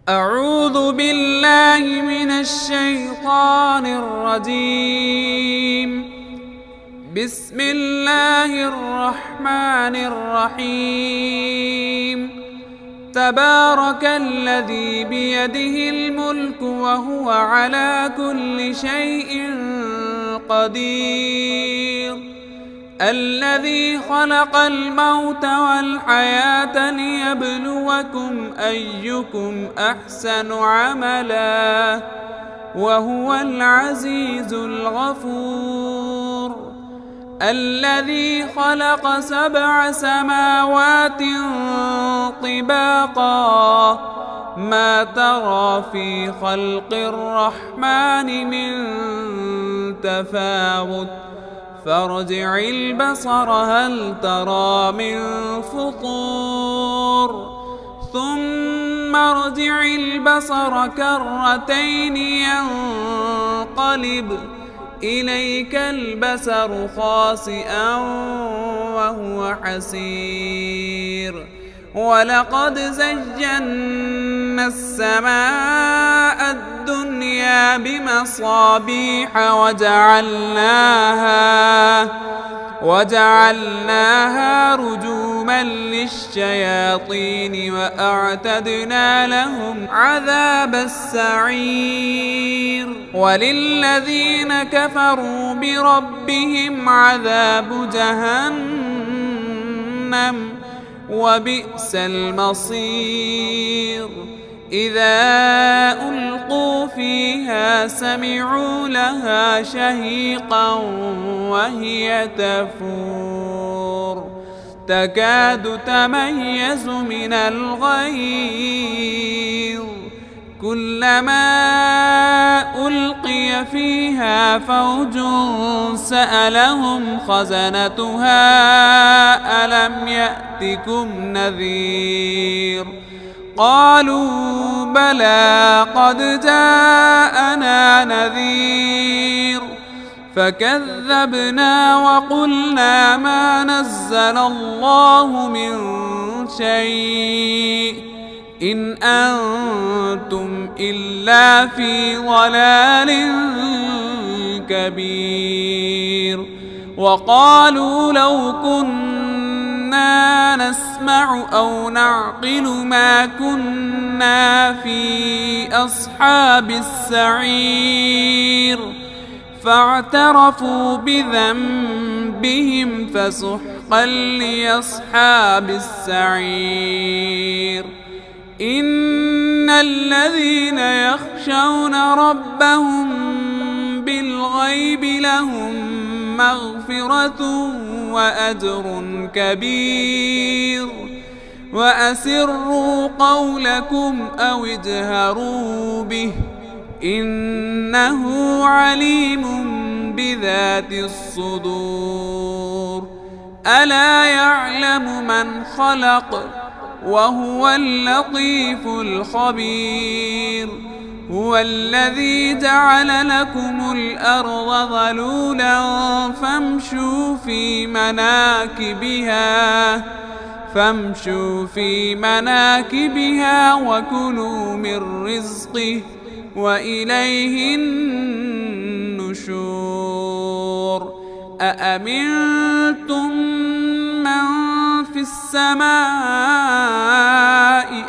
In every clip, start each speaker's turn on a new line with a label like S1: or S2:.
S1: أعوذ بالله من الشيطان الرجيم. بسم الله الرحمن الرحيم. تبارك الذي بيده الملك وهو على كل شيء قدير. الذي خلق الموت والحياة ليبلوكم أيكم أحسن عملا وهو العزيز الغفور. الذي خلق 7 سماوات طباقا ما ترى في خلق الرحمن من تفاوت فارجع البصر هل ترى من فطور ثم ارجع البصر كرتين ينقلب إليك البصر خاسئا وهو حسير. ولقد زينا السماء الدنيا بمصابيح وجعلناها رجوما للشياطين وأعتدنا لهم عذاب السعير. وللذين كفروا بربهم عذاب جهنم وبئس المصير. إذا ألقوا فيها سمعوا لها شهيقا وهي تفور تكاد تميز من الغيظ. كلما ألقي فيها فوج سألهم خزنتها ألم يأتكم نذير قالوا بلى قد جاءنا نذير فكذبنا وقلنا ما نزل الله من شيء إن أنتم إلا في ضلال كبير. وقالوا لو كنا نسمع أو نعقل ما كنا في أصحاب السعير فاعترفوا بذنبهم فسحقا لأصحاب السعير. إن الذين يخشون ربهم بالغيب لهم مغفرة وأجر كبير. وأسروا قولكم أو اجهروا به إنه عليم بذات الصدور. ألا يعلم من خلق وهو اللطيف الخبير. هو الذي جعل لكم الأرض ذلولا فامشوا في مناكبها وكلوا من رزقه وإليه النشور. أأمنتم من في السماء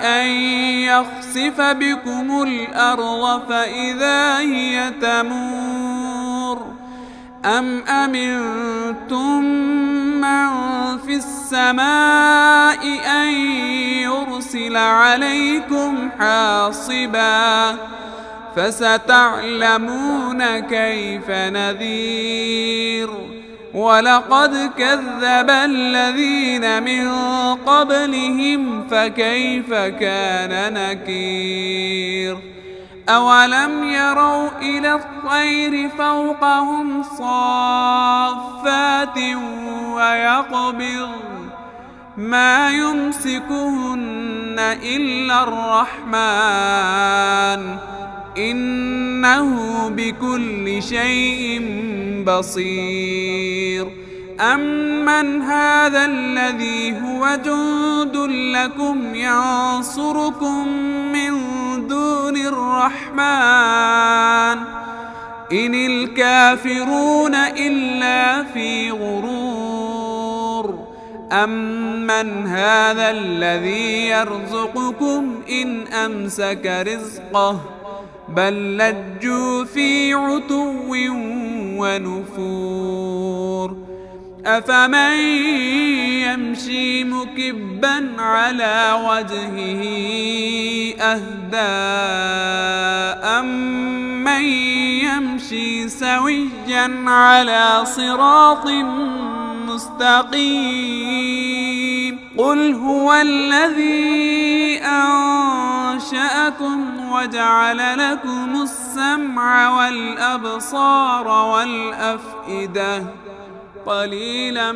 S1: أن يخسف بكم الأرض فإذا هي تمور أم أمنتم من في السماء أن يرسل عليكم حاصبا فستعلمون كيف نذير. ولقد كذب الذين من قبلهم فكيف كان نكير. أولم يروا إلى الطير فوقهم صافات ويقبض ما يمسكهن إلا الرحمن إنه بكل شيء بصير. أمن هذا الذي هو جند لكم ينصركم من الرحمن إن الكافرون إلا في غرور أمن هذا الذي يرزقكم إن أمسك رزقه بل لجوا في عتو ونفور أفمن يمشي مكبا على وجهه أهدى أمن يمشي سويا على صراط مستقيم قل هو الذي أنشأكم وجعل لكم السمع والأبصار والأفئدة قليلا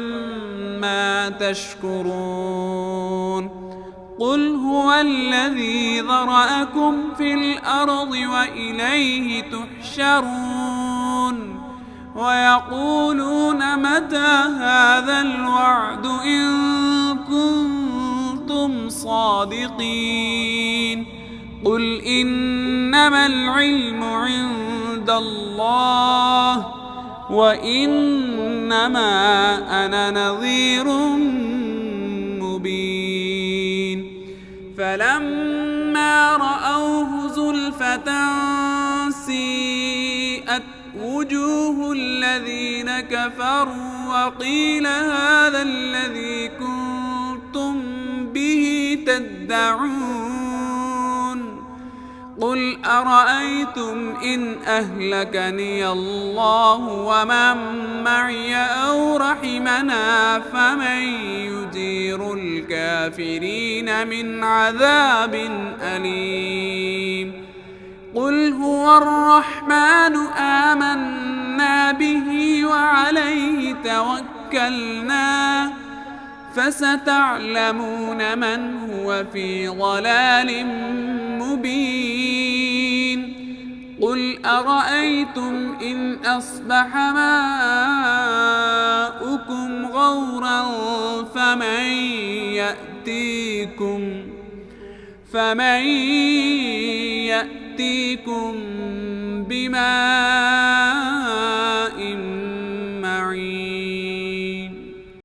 S1: ما تشكرون قل هو الذي ذرأكم في الأرض وإليه تحشرون ويقولون متى هذا الوعد إن كنتم صادقين قل إنما العلم عند الله وإنما أنا نذير مبين فلما رأوه زلفة سيئت وجوه الذين كفروا وقيل هذا الذي كنتم به تدعون قل أرأيتم إن أهلكني الله ومن معي أو رحمنا فمن يجير الكافرين من عذاب أليم قل هو الرحمن آمنا به وعليه توكلنا فستعلمون من هو في ضلال مبين قل أرأيتم إن أصبح ماؤكم غورا فمن يأتيكم بماء